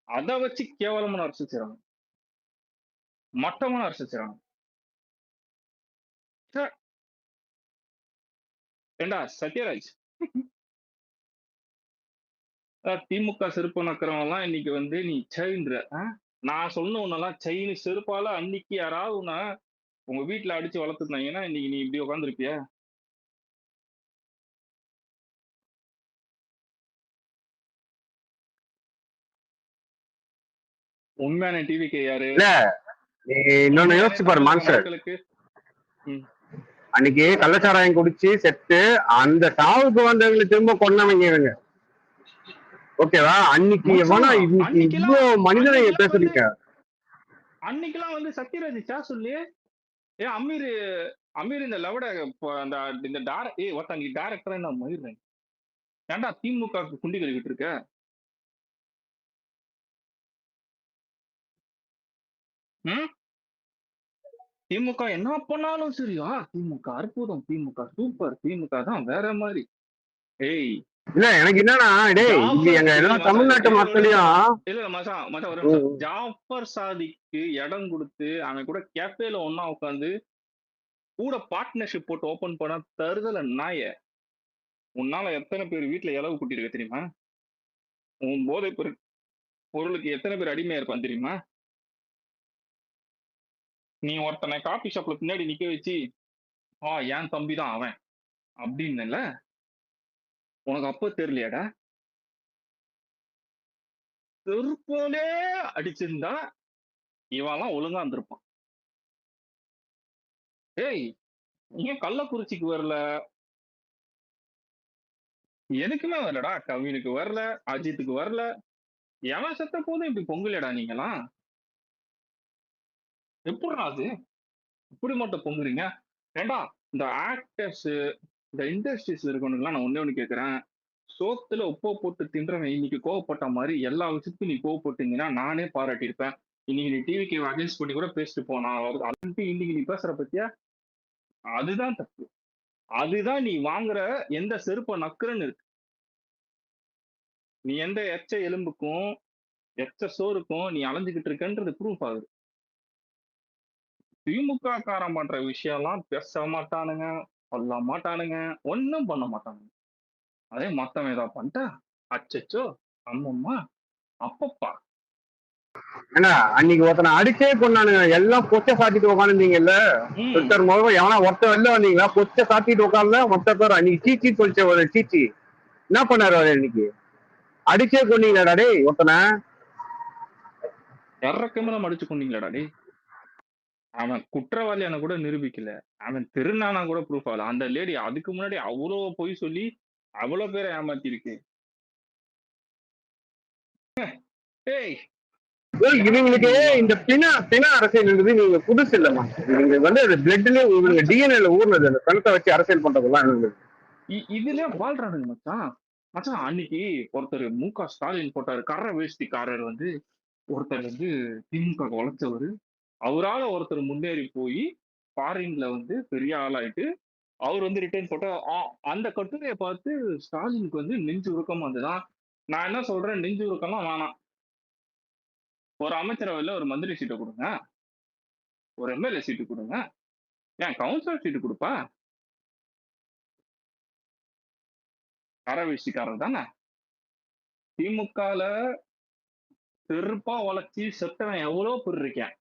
அத வச்சு கேவலமான அரசியல் செய்றாங்க. மட்டமான அரசியல் செய்றாங்க. ச்ச! ஏன்டா சத்யராஜ், திமுக செருப்பு நக்குறவன்லாம் இன்னைக்கு வந்து நீ ச்சைன்ற. நான் சொன்ன உன்னெல்லாம் ச்சைன்னு செருப்பால அன்னைக்கு யாராவது உன்ன உங்க வீட்ல அடிச்சு வளர்த்துருந்தாங்கன்னா, இன்னைக்கு நீ இப்படி உட்கார்ந்திருப்பியா? உண்மையான டிவிகே யாரு? இல்ல நீ இன்னொன்னு உண்மையானே யோசிச்சு பாரு தமிழக மான்ஸ்டர். மக்களுக்கு ம். அன்னைக்கு கள்ளச்சாராயம் குடிச்சு செத்து அந்த சாவுக்கு வந்தவங்களை திரும்ப கொன்னவங்க இவங்க. ஓகேவா? அன்னைக்கு எவனா மச்சான், இன்னைக்கு அன்னைக்கெல்லாம் இவ்வளவு மனிதனை அன்னைக்கெல்லாம் வந்து பேசுறீங்க. அன்னைக்கெல்லாம் வந்து சத்யராஜ் சொல்லு. ஏன் அமீர் அமீர் இந்த லவட அந்த இந்த ஒருத்தன் நீ டைரக்டரா நான் மயிர்றேன். ஏன்டா திமுகவுக்கு குண்டி கழுவிட்டு இருக்க? ம்? திமுக என்ன பண்ணாலும் சரியா? திமுக அற்புதம், திமுக சூப்பர், திமுக தான் வேற மாதிரி. ஏய், இல்ல எனக்கு என்னன்னா, டேய் இங்க ஜாஃபர் எங்க எல்லா மச்சான் தமிழ்நாட்டு ஒரு நிமிஷம். மக்களையும் இல்ல மச்சான், மச்சான் ஒரு நிமிஷம். ஜாஃபர் சாதிக்கு இடம் கொடுத்து அவன் கூட கேஃபேல ஒண்ணா உட்கார்ந்து கூட பார்ட்னர்ஷிப் போட்டு ஓபன் பண்ண தருதல நாய. உன்னால எத்தனை பேர் வீட்டுல இலவு கூட்டியிருக்க தெரியுமா? உன் போதை பொருளுக்கு எத்தனை பேர் அடிமையா இருப்பான் தெரியுமா? நீ ஒருத்தனை காபி ஷாப்ல பின்னாடி நிக்க வச்சு என் தம்பி தான் அவன் அப்படின்னு உனக்கு அப்ப தெரியலையாடா? செருப்போலே அடிச்சிருந்தா இவெல்லாம் ஒழுங்கா இருந்திருப்பான். ஏய், ஏன் கள்ளக்குறிச்சிக்கு வரல? எனக்குமே வரலடா. கவினுக்கு வரல, அஜித்துக்கு வரல. எவன் செத்த போதும் இப்படி பொங்கலடா நீங்களாம். எப்படிடா அது? இப்படி மட்டும் பொங்குறீங்க? ஏண்டா, இந்த ஆக்டர்ஸ், இந்த இண்டஸ்ட்ரீஸ்ல இருக்கவனுக்குலாம் நான் ஒண்ணே ஒண்ணு கேட்கிறேன். சோத்துல உப்பை போட்டு தின்றவன் இன்னைக்கு கோவப்பட்ட மாதிரி எல்லா விஷயத்துக்கும் நீ கோவப்பட்டீங்கன்னா நானே பாராட்டியிருப்பேன். இன்னைக்கு நீ டிவிக்கு அகேன்ஸ்ட் பண்ணி கூட பேசிட்டு போனா அதுக்கு இன்னைக்கு நீ பேசுற பத்தியா? அதுதான் தப்பு. அதுதான் நீ வாங்குற எந்த செருப்பை நக்குறன்னு இருக்கு. நீ எந்த எச்ச எலும்புக்கும் எச்ச சோறுக்கும் நீ அலைஞ்சுகிட்டு இருக்கன்றது ப்ரூஃப் ஆகுது. திமுக காரன் பண்ற விஷயம் எல்லாம் பேச மாட்டானுங்க, சொல்ல மாட்டானுங்க, ஒண்ணும் பண்ண மாட்டானுங்க. அதே மத்தவன் ஏதாவது பண்ணிட்டா அச்சச்சோ, அம்மம்மா, அப்பப்பா. ஏன்னா அன்னைக்கு ஒருத்தனை அடிச்சே கொண்டானுங்க. எல்லாம் பொச்சை சாத்திட்டு உட்காந்துருந்தீங்கல்ல. ம். ஒருத்தர் முதல்ல எவனா ஒருத்தர் வெளில வந்தீங்களா? பொச்சை சாத்திட்டு உட்கார்ல மொத்த பேர் அன்னைக்கு சீச்சி சொல்லிச்ச ஒரு சீச்சி என்ன பண்ணாரு அவரு இன்னைக்கு? அடிச்சே கொண்டீங்களாடா டேய் ஒருத்தனை. இறக்கமெல்லாம் அடிச்சு கொண்டீங்களாடா டேய். அவன் குற்றவாளியான கூட நிரூபிக்கல. அவன் திருநானா கூட ப்ரூஃப் ஆகல. அந்த லேடி அதுக்கு முன்னாடி அவ்வளோ பொய் சொல்லி அவ்வளவு பேரை ஏமாத்தி இருக்கு. ஏய், இவங்களுக்கு இந்த பிண அரசியல்ன்றது நீங்க புதுசு இல்லம்மா. நீங்க வந்து அது பிளட்லயே உங்களுக்கு டிஎன்ஏல ஊர்னது. அந்த பணத்தை வச்சு அரசியல் பண்றதெல்லாம் எங்களுக்கு. இதுல வாழ்றானுங்க மச்சான். மச்சான், அன்னைக்கு ஒருத்தர் மு.க. ஸ்டாலின் போட்டாரு. கர வேஷ்டிக்காரர் வந்து ஒருத்தர் வந்து திமுக உழைச்சவரு. அவரால ஒருத்தர் முன்னேறி போய் ஃபாரின்ல வந்து பெரிய ஆளாயிட்டு அவர் வந்து ரிட்டர்ன் போட்ட அந்த கட்டுரையை பார்த்து ஸ்டாலினுக்கு வந்து நெஞ்சு உருக்கமா இருந்ததுதான். நான் என்ன சொல்றேன், நெஞ்சு உருக்கம்லாம் வேணாம். ஒரு அமைச்சரவையில ஒரு மந்திரி சீட்டை கொடுங்க, ஒரு எம்எல்ஏ சீட்டு கொடுங்க, ஏன் கவுன்சிலர் சீட்டு கொடுப்பா? கரவேஷ்டிக்காரர் தானே. திமுகல செருப்பா உழைச்சி செத்தவன் எவ்வளவு பேர் இருக்கேன்.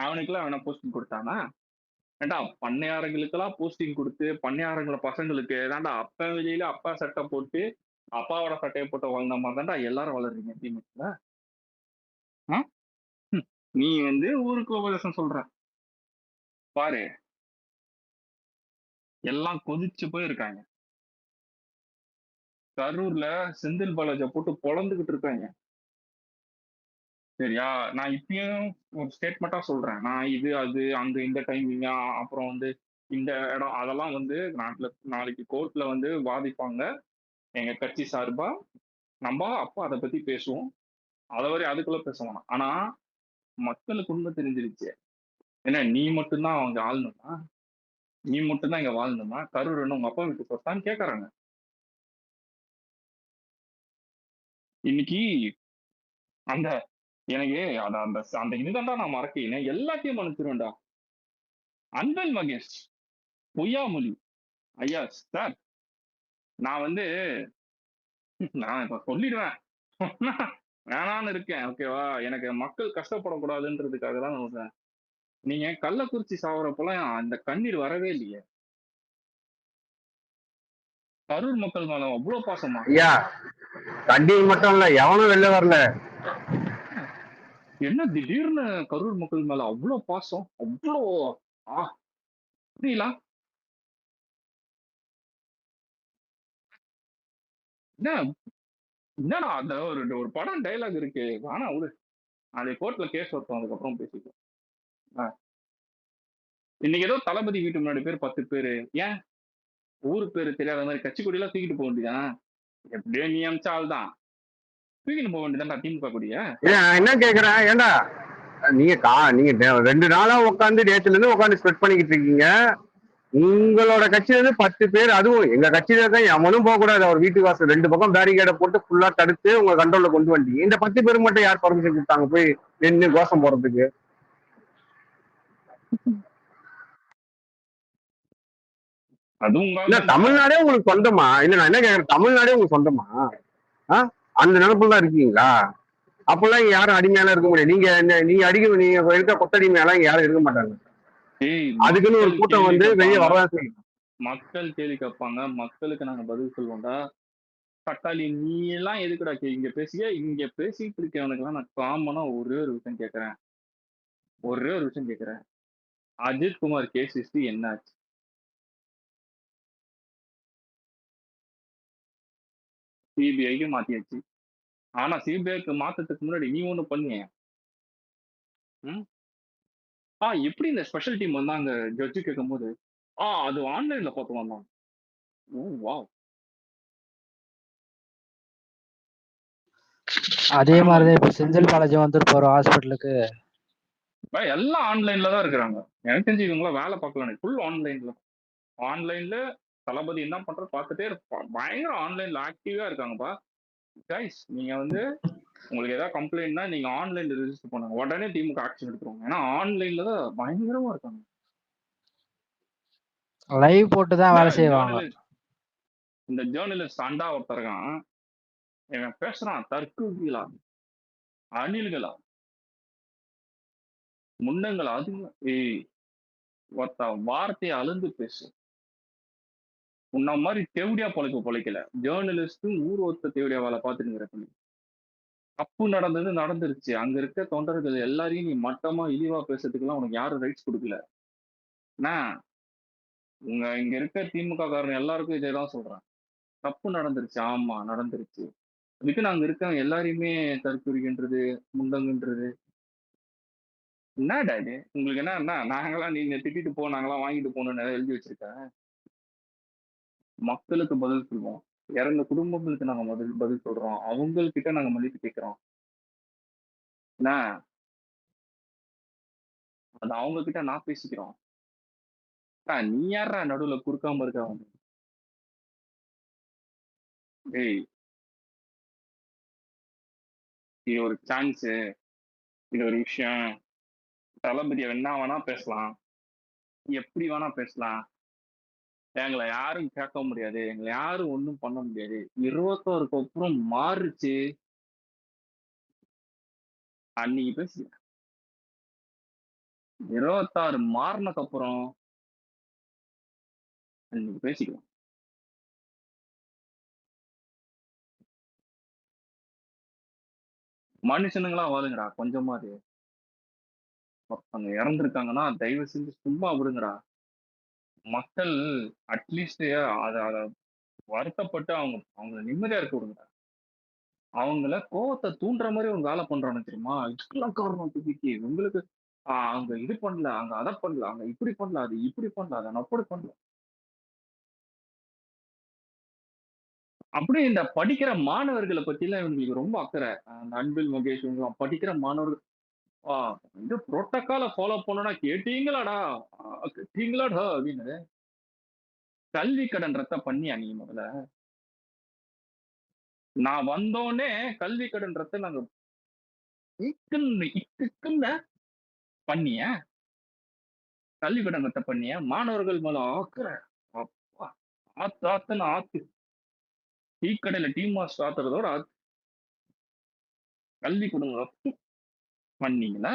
அவனுக்கெல்லாம் அவனை போஸ்டிங் கொடுத்தானா? ஏண்டா, பண்ணையாரங்களுக்கெல்லாம் போஸ்டிங் கொடுத்து பண்ணையாரங்கள பசங்களுக்கு ஏதாண்டா அப்பா வெளியில அப்பா சட்டை போட்டு அப்பாவோட சட்டையை போட்டு வளர்ந்த மாதிரி தான்டா எல்லாரும் வளர்றீங்க திமுக. நீ வந்து ஊருக்கு உபதேசம் சொல்ற பாரு. எல்லாம் கொதிச்சு போயிருக்காங்க. கரூர்ல செந்தில் பாலாஜியை போட்டு பொழந்துகிட்டு இருக்காங்க. சரியா? நான் இப்பயும் ஒரு ஸ்டேட்மெண்டா சொல்றேன். நான் இது அது அங்க இந்த டைமிங்கா அப்புறம் வந்து இந்த இடம் அதெல்லாம் வந்து நாட்டுல நாளைக்கு கோர்ட்ல வந்து வாதிப்பாங்க எங்க கட்சி சார்பா. நம்ம அப்போ அதை பத்தி பேசுவோம். அதை வரை அதுக்குள்ள பேச வேணாம். ஆனா மக்களுக்கு உண்மை தெரிஞ்சிருச்சு. ஏன்னா நீ மட்டும்தான் அவங்க ஆளணுமா? நீ மட்டும்தான் இங்க வாழணுமா? கரூர் என்ன உங்க அப்பா வீட்டு சொத்தான்னு கேக்குறாங்க. இன்னைக்கு அந்த எனக்கு அத அந்த அந்த இதுதான்டா நான் மறக்கிறேன். எல்லாத்தையும் மன்னிச்சிருவேன்டா. அன்பில் மகேஷ், பொய்யாமொழி. ஐயா சார், நான் வந்து நான் இப்ப சொல்லிடுவேன். சொன்னா வேணான்னு இருக்கேன். ஓகேவா? எனக்கு மக்கள் கஷ்டப்படக்கூடாதுன்றதுக்காக தான் நான் சொல்றேன். நீங்க கள்ளக்குறிச்சி சாவரப்பலாம் அந்த கண்ணீர் வரவே இல்லையே. கரூர் மக்கள் மேல அவ்ளோ பாசமா? ஐயா கண்டிப்பா மட்டும் இல்ல, எவனும் வெளில வரல. என்ன திடீர்னு கரூர் மக்கள் மேல அவ்ளோ பாசம்? அவ்ளோ ஆ புரியல. என்ன என்னடா அந்த ஒரு ஒரு படம் டயலாக் இருக்கு. வேணாம் விடு. அதை கோர்ட்ல கேஸ் வைப்போம். அதுக்கப்புறம் பேசிக்கலாம். ஆ. இன்னைக்கு ஏதோ தளபதி வீட்டு முன்னாடி பேர் 10 பேரு. ஏன்? ஊரு பேரு தெரியாத மாரி கட்சி கொடியெல்லாம் தூக்கிட்டு போ வேண்டியதுதானே? எப்படியோ நீ அமிச்ச ஆள் தான். தூக்கிட்டு போக வேண்டியதுதான்டா திமுக கொடிய. ஏன் நான் என்ன கேக்குறேன், ஏண்டா நீங்க 2 நாளா உட்காந்து நேத்துல இருந்து உட்காந்து ஸ்பெட் பண்ணிக்கிட்டு இருக்கீங்க. உங்களோட கட்சியில இருந்து 10 பேர், அதுவும் எங்க கட்சியில இருக்க எவனும் போக கூடாது. அவர் வீட்டு வாசல் 2 பக்கம் பேரிகேட போட்டு ஃபுல்லா தடுத்து உங்க கண்ட்ரோல்ல கொண்டு வந்துட்டீங்க. இந்த 10 பேருக்கு மட்டும் யார் பர்மிஷன் கொடுத்தாங்க போய் நின்று கோஷம் போடுறதுக்கு? அதுவும் உங்க ஆள் இல்ல தான்டா. தமிழ்நாடே உங்களுக்கு சொந்தமா? இல்ல நான் என்ன கேக்குறேன், தமிழ்நாடே உங்களுக்கு சொந்தமா? ஆ? அந்த நினைப்புல தான் இருக்கீங்களா? அப்பெல்லாம் இங்க யாரும் அடிமையால இருக்க முடியாது. நீங்க இருக்க கொத்தடிமையாலாம் இங்க யாரும் இருக்க மாட்டாங்க. ஏய் அதுக்குன்னு ஒரு மக்கள் கூட்டம் கேள்வி வந்து வெளியே கேட்பாங்க. வரதான் செய்யும். மக்கள் கேள்வி கேட்பாங்க. மக்களுக்கு நாங்க பதில் சொல்லுவோம்டா. தக்காளி நீ எல்லாம் எதுக்குடா இங்க பேசிய? இங்க பேசிட்டு இருக்கவனுக்கெல்லாம் நான் காமனா ஒரே ஒரு விஷயம் கேட்கிறேன். ஒரே ஒரு விஷயம் கேட்கிறேன். அஜித் குமார் கேஸ் ஹிஸ்டரி என்ன ஆச்சு? சிபிஐக்கு மாத்தியாச்சு. ஆனா சிபிஐக்கு மாத்தத்துக்கு முன்னாடி நீ ஒண்ணு பண்ணியே. ம்? எப்படி இந்த ஸ்பெஷல் டீம் வந்தாங்க ஜட்ஜு கேட்கும்போது, அது ஆன்லைன்ல பார்த்து வந்தாங்க. ஓ வாவ்! அதே வேற மாரி. மாதிரிதான் இப்ப செந்தில் பாலாஜி வந்துட்டு போறோம் ஹாஸ்பிட்டலுக்கு. எல்லாம் ஆன்லைன்ல தான் இருக்கிறாங்க. எனக்கு தெரிஞ்சு இவங்கலாம் வேலை பார்க்கல. ஃபுல் ஆன்லைன்ல. ஆன்லைன்ல தளபதி என்ன பண்றாரு பார்த்துட்டே பயங்கர ஆன்லைன்ல ஆக்டிவா இருக்காங்கப்பா. கைஸ் நீங்க வந்து உங்களுக்கு ஏதாவது கம்ப்ளைண்ட்னா நீங்க ஆன்லைன்ல ரெஜிஸ்டர் பண்ணுங்க. உடனே திமுக ஆக்ஷன் எடுத்துருவாங்க. ஏன்னா ஆன்லைன்ல தான் பயங்கரமா இருக்காங்க. லைவ் போட்டு தான் இந்த வேலை செய்வாங்க. ஜேர்னலிஸ்ட் இந்த ஜேர்னலிஸ்ட் அண்டா ஒருத்தர் இருக்கான். இவன் பேசுறான் தற்கூரிகளா, அணில்களா, முன்னங்களா, அதுங்களா. ஏய் ஒருத்த வார்த்தையை அழுந்து பேசு. உன்ன மாதிரி தேவடியா பொழைப்பு பொழைக்கல. ஜேர்னலிஸ்டும் ஊர் ஒருத்த தேவடியா வேலை பார்த்துட்டு தப்பு நடந்தது நடந்துருச்சு. அங்க இருக்க தொண்டர்கள் எல்லாரையும் நீ மட்டமா இழிவா பேசுறதுக்கெல்லாம் உனக்கு யாரும் ரைட்ஸ் கொடுக்கல. என்ன இங்க இருக்க திமுக காரங்க எல்லாருக்கும் இதேதான் சொல்றேன். தப்பு நடந்துருச்சு. ஆமா நடந்துருச்சு. இதுக்கு நாங்க இருக்கவங்க எல்லாரையுமே தற்குறிகின்றது, முண்டங்கன்றது. என்னடா இது? உங்களுக்கு என்ன நாங்கெல்லாம் நீங்க திட்டிட்டு போ, நாங்கெல்லாம் வாங்கிட்டு போகணும்னு ஏதாவது எழுதி வச்சிருக்கேன். மக்களுக்கு பதில் சொல்லுவோம். இறந்த குடும்பங்களுக்கு நாங்க பதில் பதில் சொல்றோம். அவங்ககிட்ட நாங்க மன்னிப்பு கேட்கிறோம். என்ன அது அவங்க கிட்ட நான் பேசிக்கிறோம். நீ யாரா நடுவுல குறுக்காம இருக்க வந்து? டேய் இது ஒரு சான்ஸ், இது ஒரு விஷயம். தளபதியை என்ன வேணா பேசலாம், எப்படி வேணா பேசலாம். எங்களை யாரும் கேட்க முடியாது, எங்களை யாரும் ஒண்ணும் பண்ண முடியாது. 21க்கு அப்புறம் மாறுச்சு. அன்னைக்கு பேசி 26 மாறினதுக்கு அப்புறம் அன்னைக்கு பேசிக்கலாம். மனுஷனுங்களா வாழுங்கடா கொஞ்சமாது. ஒருத்தவங்க இறந்துருக்காங்கன்னா தயவு செஞ்சு சும்மா விடுங்கடா. மக்கள் அட்லீஸ்ட் அத அத வருத்தப்பட்டு அவங்க நிம்மதியா இருக்க விடுங்கடா. அவங்கள கோவத்தை தூண்டுற மாதிரி ஒரு வேலை பண்றானு தெரியுமா? இதுக்கெல்லாம் காரணம் தூக்கி உங்களுக்கு அங்க இது பண்ணல, அங்க அதை பண்ணல, அங்க இப்படி பண்ணல, அது இப்படி பண்ணல, அதை அப்படி பண்ணல. அப்படியே இந்த படிக்கிற மாணவர்களை பத்தி எல்லாம் இவங்களுக்கு ரொம்ப அக்கறை. அந்த அன்பில் மகேஷ் இவங்க படிக்கிற மாணவர்கள் ஆ இது புரோட்டோகால ஃபாலோ பண்ணணும்னா கேட்டீங்களாடா? கேட்டீங்களாடா அப்படின்னு. கல்வி கடன் ரத்த பண்ணியா நீ முதல்ல? நான் வந்தோடனே கல்வி கடன் ரத்த நாங்க இக்குன்னு பண்ணிய கல்விக்கூடங்கத்த பண்ணிய மாணவர்கள் மேல ஆக்குற அப்பா ஆத்துன்னு ஆத்து டீ கடையில டீ மாஸ்டர் ஆத்துறதோட கல்விக்கூடங்க பண்ணீங்களா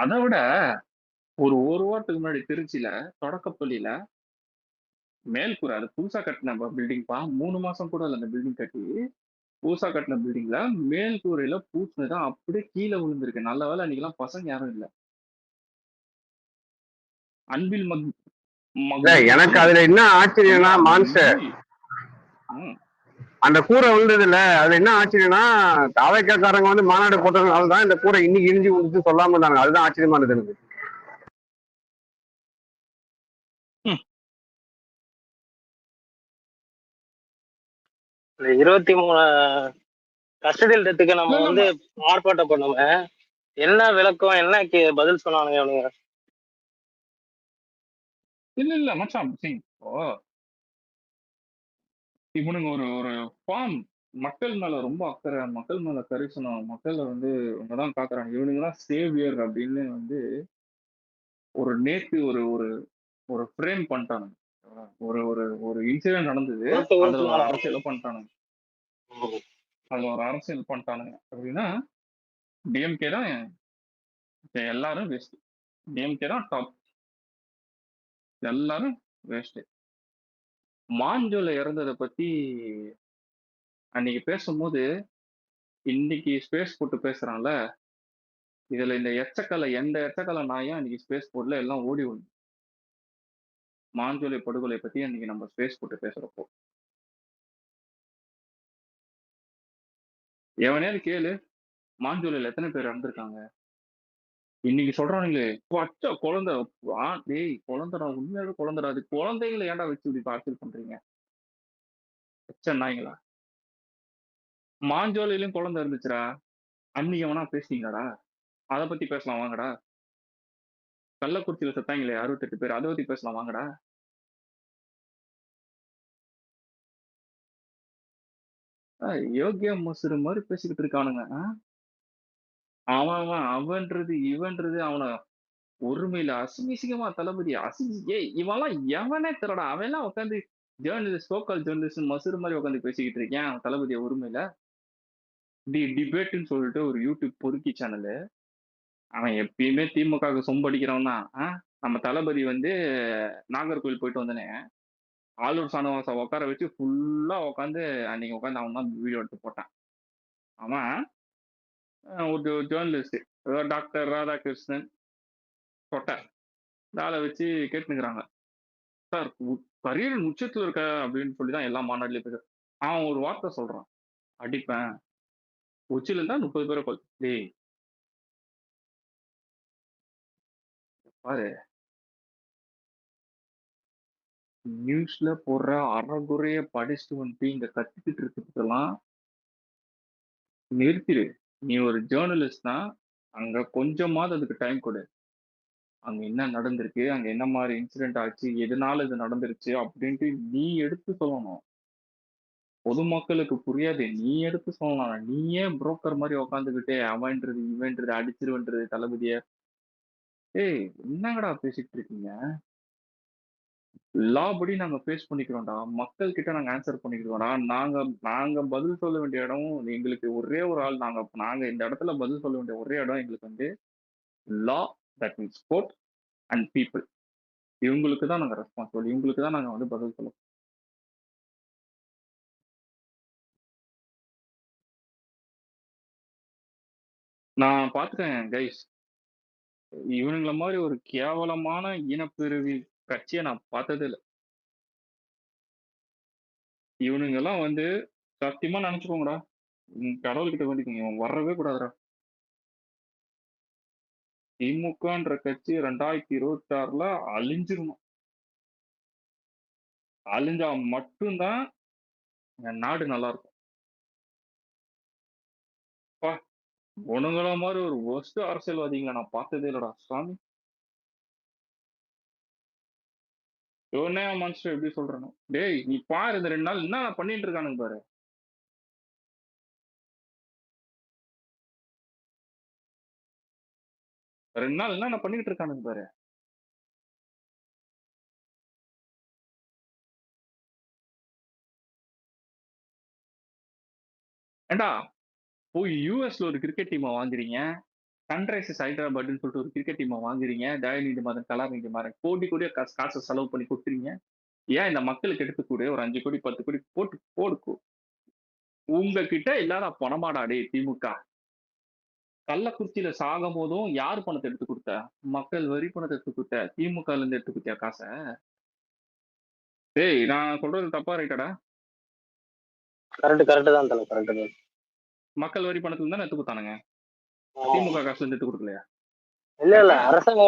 அதை விட ஒரு வாரத்துக்கு முன்னாடி திருச்சியில தொடக்கப்பள்ளியில மேல்கூரை அது புதுசா கட்டின பில்டிங்ப்பா 3 மாசம் கூட இல்லை அந்த பில்டிங் கட்டி புதுசா கட்டின பில்டிங்ல மேல்கூரையில பூசினதான் அப்படியே கீழே விழுந்திருக்கு நல்ல வேலை அன்னைக்கெல்லாம் பசங்க யாரும் இல்லை அன்பில் எனக்கு அதுல என்ன ஆச்சரியம்னா மான்ஸ்டர் அந்த கூரை விழுந்ததுல அதுல என்ன ஆச்சரியம்னா தாவைக்காரங்க வந்து மாநாடு போட்டதுனாலதான் இந்த கூரை இன்னைக்கு இடிஞ்சு விழுந்து சொல்லாம இருந்தாங்க. அதுதான் ஆச்சரியமானது எனக்கு. 23 கஸ்டடியல் டெத்துக்கு நம்ம வந்து ஆர்ப்பாட்டம் பண்ணுவோம். என்ன விளக்கம் என்ன பதில் சொன்னானுங்க அவனுங்க? இல்ல மச்சான் இப்போ இவனுங்க ஒரு ஒரு ஃபார்ம் மக்கள் மேல ரொம்ப அக்கறை, மக்கள் மேல கரிசனம், மக்களை வந்து இவங்கதான் காக்குறாங்க, இவனுங்க தான் சேவியர் அப்படின்னு வந்து ஒரு நேத்து ஒரு ஒரு ஒரு ஃப்ரேம் பண்ணிட்டானுங்க. ஒரு ஒரு ஒரு இன்சிடென்ட் நடந்தது, அதுல ஒரு அரசியல் பண்ணிட்டானுங்க. அதுல ஒரு அரசியல் பண்ணிட்டானுங்க அப்படின்னா டிஎம்கே தான் எல்லாரும் வேஸ்ட், டிஎம்கே தான் டாப், எல்லாரும் வேஸ்ட். மாஞ்சோல இறந்ததை பத்தி அன்னைக்கு பேசும்போது இன்னைக்கு ஸ்பேஸ் போட்டு பேசுறான்ல, இதுல இந்த எந்த எச்சக்கலை நாயும் அன்னைக்கு ஸ்பேஸ் போர்ட்ல எல்லாம் ஓடி விடும். மாஞ்சோலை படுகொலை பத்தி அன்னைக்கு நம்ம ஸ்பேஸ் போட்டு பேசுறப்போ எவனையாவது கேளு, மாஞ்சோலையில எத்தனை பேர் இறந்துருக்காங்க இன்னைக்கு சொல்றானுங்களே, பச்சை குழந்தை. டேய் குழந்தைடா, உண்மையாவே குழந்தைடா, அது குழந்தைகளை ஏன்டா வச்சு இப்படி பார்சல் பண்றீங்க பச்சை நாய்ங்களா? மாஞ்சோலையிலும் குழந்தை இருந்துச்சுடா, அன்னைக்கு எவனா பேசுனீங்களாடா? அதை பத்தி பேசலாம் வாங்கடா. கள்ளக்குறிச்சியில செத்தாங்களே 68 பேர், அதை பத்தி பேசலாம் வாங்கடா. யோகியா மசூர் மாதிரி பேசிக்கிட்டு இருக்கானுங்க. அவன்றது இவன்றது அவனை ஒருமையில அசிங்கமா தளபதி இவெல்லாம் எவனே தெரியடா, அவன் எல்லாம் உட்காந்து ஜேர்னலிஸ்ட், லோக்கல் ஜேர்னலிஸ்ட் மசூர் மாதிரி உட்காந்து பேசிக்கிட்டு இருக்கேன் அவன் தளபதியை ஒருமையில. டிபேட்னு சொல்லிட்டு ஒரு யூடியூப் பொறுக்கி சேனலு, அவன் எப்பயுமே திமுக சொம்படிக்கிறவன் தான். நம்ம தளபதி வந்து நாகர்கோவில் போயிட்டு வந்தனே, ஆளூர் சானவாச உட்கார வச்சு ஃபுல்லா உட்காந்து அன்னைக்கு உட்காந்து அவன் தான் வீடியோ எடுத்து போட்டான். அவன் ஒரு ஜேர்னலிஸ்ட் டாக்டர் ராதாகிருஷ்ணன் சொட்டார் ஆளை வச்சு கேட்டுனுக்குறாங்க, சார் கரியரின் உச்சத்துல இருக்க அப்படின்னு சொல்லிதான் எல்லா மாநாடுலயும் பேச. அவன் ஒரு வார்த்தை சொல்றான், அடிப்பேன் உச்சில இருந்தா 30 பேரை கொல். டேய் பாரு, நியூஸ்ல போடுற அறகுறைய படிச்சுட்டு வந்துட்டு இங்க கத்திக்கிட்டு இருக்கிறதுக்கெல்லாம் நிறுத்திடு. நீ ஒரு ஜேர்னலிஸ்ட் தான், அங்க கொஞ்சமாவது அதுக்கு டைம் கொடு. அங்க என்ன நடந்திருக்கு, அங்க என்ன மாதிரி இன்சிடென்ட் ஆச்சு, எதனால இது நடந்துருச்சு அப்படின்ட்டு நீ எடுத்து சொல்லணும். பொதுமக்களுக்கு புரியாது, நீ எடுத்து சொல்லலாம். நீயே புரோக்கர் மாதிரி உக்காந்துக்கிட்டே அவன்றது இவன்றது அடிச்சிருவன்றது தளபதிய. ஏய் என்னங்கடா பேசிட்டு இருக்கீங்க? லா படி நாங்க ஃபேஸ் பண்ணிக்கிறோம்டா, மக்கள் கிட்ட நாங்க ஆன்சர் பண்ணிக்கிறோம்டா. நாங்க நாங்க பதில் சொல்ல வேண்டிய இடம் எங்களுக்கு ஒரே ஒரு ஆள், நாங்க நாங்க இந்த இடத்துல பதில் சொல்ல வேண்டிய ஒரே இடம் எங்களுக்கு வந்து law, that means court and people. இவங்களுக்கு தான் நாங்க ரெஸ்பான்சிபிள், இவங்களுக்கு தான் நாங்க வந்து பதில் சொல்லுவோம். நான் பார்த்துட்டேன் கைஸ், இவனுங்கள மாதிரி ஒரு கேவலமான இனப்பிரிவி கட்சியை நான் பார்த்ததே இல்லை. இவனுங்க எல்லாம் வந்து சத்தியமா நினைச்சுக்கோங்கடா, கடவுள்கிட்ட வேண்டிக்கோங்க, இவன் வரவே கூடாதுடா. திமுகன்ற கட்சி 2026ல அழிஞ்சிருணும். அழிஞ்சா மட்டும்தான் நாடு நல்லா இருக்கும். உனங்கள மாதிரி ஒரு ஒஸ்ட் அரசியல்வாதிகளை நான் பார்த்ததே இல்லடா சாமி. இவனே மான்ஸ்டர் எப்படி சொல்றேன், டேய் நீ பாரு இந்த 2 நாள் என்ன பண்ணிட்டு இருக்கானுங்க பாரு. 2 நாள் என்னென்ன பண்ணிக்கிட்டு இருக்கானுங்க பாரு. ஏன்டா போய் யுஎஸ்ல ஒரு கிரிக்கெட் டீமை வாங்குறீங்க. சன்ரைசர்ஸ் ஹைதராபாத்ன்னு சொல்லிட்டு ஒரு கிரிக்கெட் டீமை வாங்குறீங்க. தயாநிதி மாறன், கலாநிதி மாறன் கோடி கோடியா காசை செலவு பண்ணி கொடுக்குறீங்க. ஏன் இந்த மக்களுக்கு எடுத்து கொடு, ஒரு 5 கோடி 10 கோடி போட்டு போடு. உங்ககிட்ட இல்லாத பணமாடா டேய் திமுக. கள்ளக்குறிச்சியில சாகும் போதும் யார் பணத்தை எடுத்து கொடுத்த? மக்கள் வரி பணத்தை எடுத்து கொடுத்த. திமுகல இருந்து எடுத்து கொடுத்தியா காசை? டேய் நான் சொல்றது தப்பா ரைட்டாடா? கரெக்ட் தான் தல, கரெக்ட் தான். மக்கள் வரி பணத்துல தானே எடுத்து கொடுத்தானுங்க. ஆமா. திமுக காசுல இருந்து எடுத்து கொடுக்கலையா? இல்ல கரெக்டா? அரசாங்க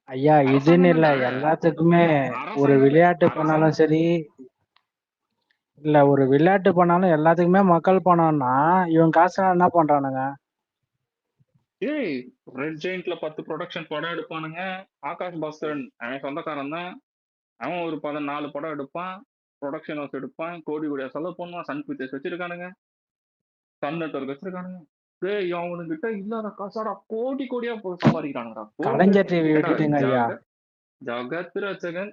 ஐயா இதுன்னு அரசாங்கம் இல்ல தான்டா. எல்லாத்துக்குமே ஒரு அரசாங்கம் விளையாட்டு பண்ணாலும் அரசாங்கம் சரி, இல்ல ஒரு விளையாட்டு பண்ணாலும் எல்லாத்துக்குமே மக்கள் பணம்னா இவன் காசு என்ன பண்றானுங்க? ஏய் ரெட் ஜெயிண்ட்ல 10 ப்ரொடக்ஷன் படம் எடுப்பானுங்க. ஆகாஷ் பாஸ்கரன் அவன் சொந்தக்காரன் தான். அவன் ஒரு 14 படம் எடுப்பான். ப்ரொடக்ஷன் ஹவுஸ் எடுப்பான். கோடி கோடியா செலவு பண்ணுவான். சன் பிக்சர்ஸ் வச்சிருக்கானுங்க. சன் நெட்வொர்க் வச்சிருக்கானுங்க. டேய் அவனுங்கிட்ட இல்லாத காசாடா கோடி கோடியா சம்பாதிக்கிறானுங்கடா. கோடி கலைஞர் டிவி ஏடா விட்டுட்டுங்க ஐயா. ஜகத் ரச்சகன்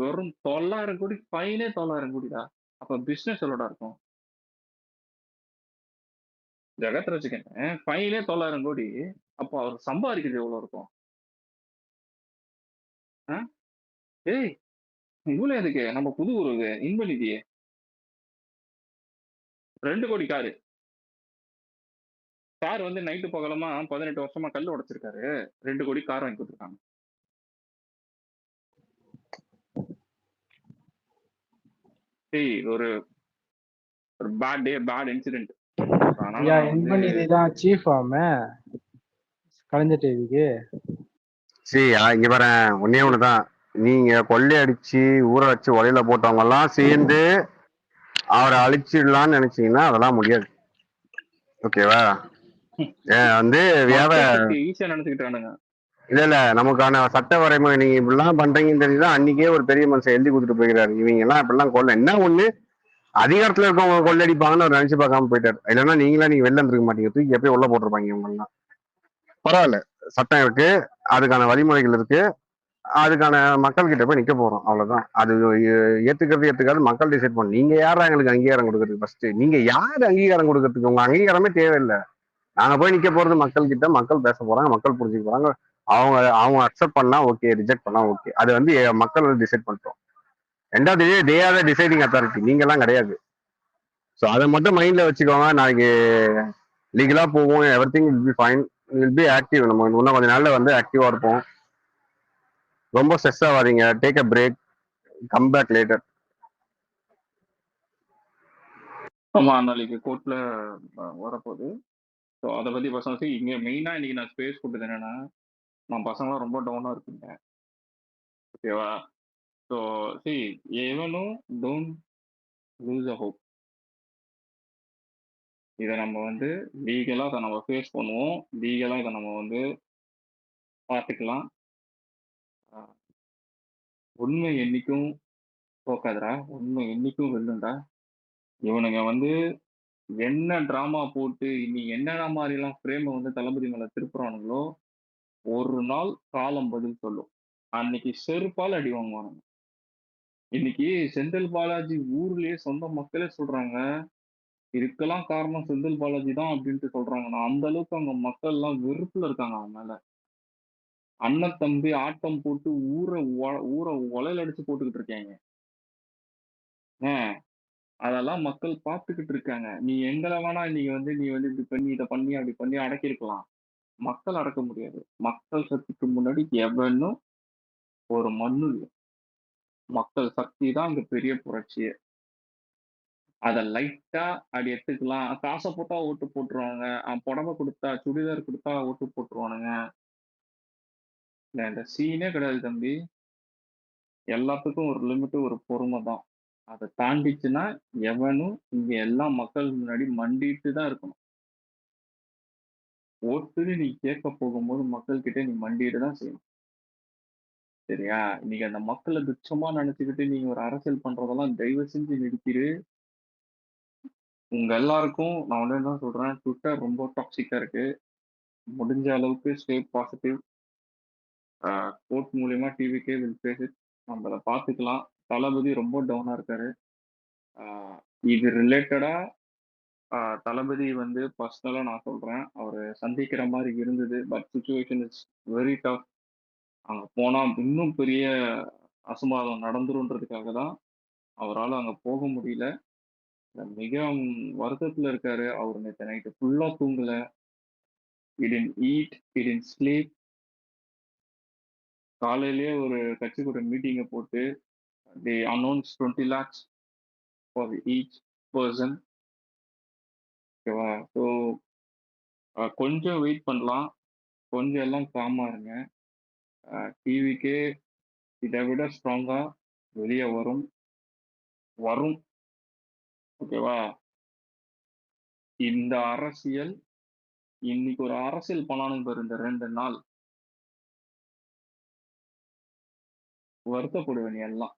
வெறும் 900 கோடி ஃபைனே 900 கோடிடா. அப்ப பிசினஸ் எவ்வளோடா இருக்கும்? ஜெகத் ரசிகன் ஃபைனே 900 கோடி. அப்போ அவர் சம்பாதிக்கிறது எவ்வளவு இருக்கும்? ஆ? ஏய் இவ்வளவு எதுக்கு? நம்ம புது ஒரு இன்பநிதி 2 கோடி காரு. கார் வந்து நைட்டு பகலமா 18 வருஷமா கல் உடைச்சிருக்காரு. 2 கோடி கார் வாங்கி கொடுத்துருக்காங்க. ஏய் ஒரு ஒரு பேட் இன்சிடென்ட். அதனால ஐயா நான் வந்து இன்பநிதி தான் சீஃப் ஆமே கலைஞர் டிவிக்கு. சரி இங்க பாரு, ஒன்னே ஒண்ணுதான். நீங்க கொள்ளையடிச்சு ஊரை வச்சு ஒலையில போட்டவங்க எல்லாம் சேர்ந்து அவரை அழிச்சிடலாம்னு நினைச்சீங்கன்னா அதெல்லாம் முடியாது. ஓகேவா? வந்து வேற மக்கள் சக்தி ஈஸியா நினைச்சுக்கிட்டானுங்க. இல்ல நமக்கான சட்ட வரைமுறை நீங்க இப்படிலாம் பண்றீங்கன்னு தெரிஞ்சுதான் அன்னைக்கே ஒரு பெரிய மனுஷன் எழுதி கொடுத்துட்டு போயிருக்காரு. இவங்க எல்லாம் இப்படிலாம் கொள்ள என்ன ஒண்ணு அதிகாரத்துல இருக்கவங்க கொள்ளடிப்பாங்கன்னு அவர் நினைச்சு பார்க்காம போயிட்டாரு. இல்லைன்னா நீங்க வெளில இருந்திருக்க மாட்டீங்க, தூக்கி எப்பயும் உள்ள போட்டிருப்பாங்க இவங்க எல்லாம். பரவாயில்ல, சட்டம் இருக்கு, அதுக்கான வழிமுறைகள் இருக்கு, அதுக்கான மக்கள் கிட்ட போய் நிக்க போறோம், அவ்வளவுதான். அது ஏத்துக்காது மக்கள் டிசைட் பண்ணணும். நீங்க யாரா எங்களுக்கு அங்கீகாரம் கொடுக்கறதுக்கு? ஃபர்ஸ்ட் நீங்க யாரு அங்கீகாரம் கொடுக்கறதுக்கு? உங்க அங்கீகாரமே தேவையில்லை. நாங்க போய் நிக்க போறது மக்கள் கிட்ட, மக்கள் பேச போறாங்க, மக்கள் புரிஞ்சுக்க போறாங்க. அவங்க அவங்க அக்செப்ட் பண்ணா ஓகே, ரிஜெக்ட் பண்ணா ஓகே. அது வந்து மக்கள் வந்து டிசைட் பண்ணிட்டோம். ரெண்டாவது தே ஆர் டிசைடிங் அத்தாரிட்டி, நீங்க எல்லாம் கிடையாது. ஸோ அதை மட்டும் மைண்ட்ல வச்சுக்கோங்க. நாளைக்கு லீகலா போவோம், every thing will be fine, will be active. நம்ம இன்னும் கொஞ்ச நாள்ல வந்து ஆக்டிவா இருப்போம். ரொம்ப ஸ்ட்ரெஸ் ஆகாதீங்க, take a break, come back later. ஆமா நாளைக்கு கோர்ட்ல வரப்போகுது. ஸோ அதை பத்தி பசங்க இங்க மெயினா இன்னைக்கு நான் ஸ்பேஸ் கொடுத்தது என்னன்னா, நான் பசங்களாம் ரொம்ப டவுனா இருக்குங்க. ஓகேவா? ஸோ சி எவனும் டோன்ட் லூஸ் அ ஹோப். இதை நம்ம வந்து லீகலா அதை நம்ம ஃபேஸ் பண்ணுவோம். லீகலா இதை நம்ம வந்து பார்த்துக்கலாம். உண்மை என்னைக்கும் தோக்காதுடா. உண்மை என்னைக்கும் வெல்லும்டா. இவனுங்க வந்து என்ன டிராமா போட்டு இனி என்னென்ன மாதிரிலாம் ஃப்ரேமை வந்து தளபதி மேல திருப்புறானுங்களோ, ஒரு நாள் காலம் பதில் சொல்லும். அன்னைக்கு செருப்பால் அடி வாங்குவானுங்க. இன்னைக்கு செந்தில் பாலாஜி ஊர்லயே சொந்த மக்களே சொல்றாங்க, இதுக்கெல்லாம் காரணம் செந்தில் பாலாஜி தான் அப்படின்ட்டு சொல்றாங்க. நான் அந்த அளவுக்கு அவங்க மக்கள் எல்லாம் வெறுப்புல இருக்காங்க அவன் மேல. அண்ணன் தம்பி ஆட்டம் போட்டு ஊரை உலையில அடிச்சு போட்டுக்கிட்டு இருக்காங்க. அதெல்லாம் மக்கள் பார்த்துக்கிட்டு இருக்காங்க. நீ எங்களை வேணா நீ வந்து இப்படி பண்ணி இதை பண்ணி அப்படி பண்ணி அடக்கியிருக்கலாம். மக்கள் அடக்க முடியாது. மக்கள் சக்திக்கு முன்னாடி எவனும் ஒரு மண்ணு இல்லை. மக்கள் சக்தி தான் இங்க பெரிய புரட்சியே. அதை லைட்டா அப்படி எடுத்துக்கலாம். காசை போட்டா ஓட்டு போட்டுருவாங்க. புடவை கொடுத்தா சுடிதார் கொடுத்தா ஓட்டு போட்டுருவானுங்க. இந்த சீனே கிடையாது தம்பி. எல்லாத்துக்கும் ஒரு லிமிட், ஒரு பொறுமை தான். அதை தாண்டிச்சுன்னா எவனும் இங்க எல்லா மக்கள் முன்னாடி மண்டிட்டு தான் இருக்கணும். ஓட்டுன்னு நீ கேட்க போகும்போது மக்கள் கிட்ட நீ மண்டிட்டு தான் செய்யணும். சரியா? நீங்க அந்த மக்களை துச்சமா நினைச்சுக்கிட்டு நீங்க ஒரு அரசியல் பண்றதெல்லாம் தயவு செஞ்சு நிறுத்திடு. உங்க எல்லாருக்கும் நான் ஒண்ணே தான் சொல்றேன். ட்விட்டர் ரொம்ப டாக்ஸிக்கா இருக்கு. முடிஞ்ச அளவுக்கு ஸ்டே பாசிட்டிவ். கோர்ட் மூலியமா டிவிக்கே வில் ஃபேஸ் இட். நம்ம அத பார்த்துக்கலாம். தளபதி ரொம்ப டவுனா இருக்காரு. ஆ இது ரிலேட்டடா தளபதி வந்து பர்சனலா நான் சொல்றேன். அவரு சந்திக்கிற மாரி இருந்தது. But situation is very tough. அங்க போனா இன்னும் பெரிய அசம்பாவிதம் நடந்துரும்ன்றதுக்காக தான் அவரால அங்க போக முடியல. மிக வருத்தத்துல இருக்காரு. அவரு நேத்து நைட்டு ஃபுல்லா தூங்கல. He didn't eat, he didn't sleep. காலையிலேயே ஒரு கட்சிக்கூட மீட்டிங்க போட்டு they announced 20 lakhs for each person. ஓகேவா? ஸோ கொஞ்சம் வெயிட் பண்ணலாம். கொஞ்சம் எல்லாம் காமா இருங்க. டிவிக்கே இதை விட ஸ்ட்ராங்கா வெளிய வரும். வரும். ஓகேவா? இந்த அரசியல் இன்னைக்கு ஒரு அரசியல் பண்ணானுங்க பாரு இந்த 2 நாள். வருத்தப்படுவ நீ எல்லாம்.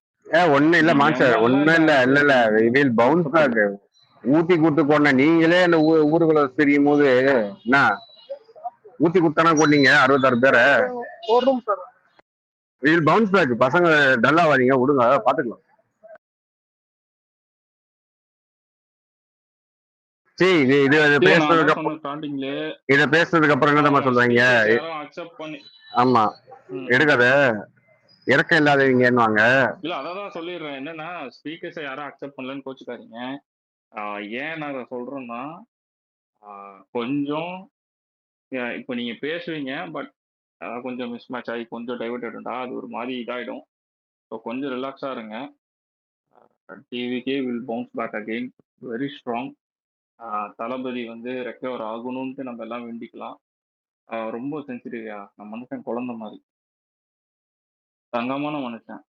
ஒண்ணும் இல்ல நீங்க மாஸ்டர், எவன்லாம் ஒண்ணும் இந்த இல்ல இல்ல இல்ல அரசியலுக்கு இதில் பவுன்ஸ் பேக். வருத்தப்படுவ. ஊத்தி கொடுத்து கொண்ட நீங்களே இந்த ஊருக்குள்ள தெரியும் போது என்ன ஊத்தி குத்தானா கொண்டீங்க 66 பேரை. ஒரு நிமிஷம் இதில் பவுன்ஸ் பேக். பசங்க டல்லாவாதீங்க, விடுங்க, பாத்துக்கலாம். சரி, இது இது இது இல்ல நான் பேசுனதுக்கு அதான் அப்புறம் சொன்னேன் ஸ்டார்டிங்லயே. இதை பேசுனதுக்கு அப்புறம் என்னதம்மா சொல்றாங்க? ஸ்பீக்கர்ஸ் யாரும் அக்செப்ட் பண்ணி ஆமா, ம். எடுக்காத இறக்கம் இல்லாதவங்கன்னுவாங்க. இல்ல அதான் சொல்லிடுறேன். என்னன்னா ஸ்பீக்கர்ஸை யாரும் அக்செப்ட் பண்ணலன்னு கோச்சுக்காதீங்க. ஏன் நான் அதை சொல்றேன்னா கொஞ்சம் இப்போ நீங்க பேசுவீங்க பட் கொஞ்சம் மிஸ் மேட்ச் ஆகி கொஞ்சம் டைவர்ட் அது ஒரு மாதிரி இதாயிடும். ஸோ கொஞ்சம் ரிலாக்ஸா இருங்க. டிவிக்கே will bounce back again very strong. தளபதி வந்து ரெக்கவர் ஆகணும்ட்டு நம்ம எல்லாம் வேண்டிக்கலாம். ரொம்ப சென்சிட்டிவ்யா. நம்ம மனுஷன் குழந்தை மாதிரி தங்கமான மனுஷன்.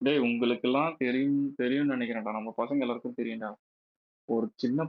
டேய் உங்களுக்கெல்லாம் தெரியும்னு நினைக்கிறேன்டா. நம்ம பசங்க எல்லாருக்கும் தெரியும்டா. ஒரு சின்ன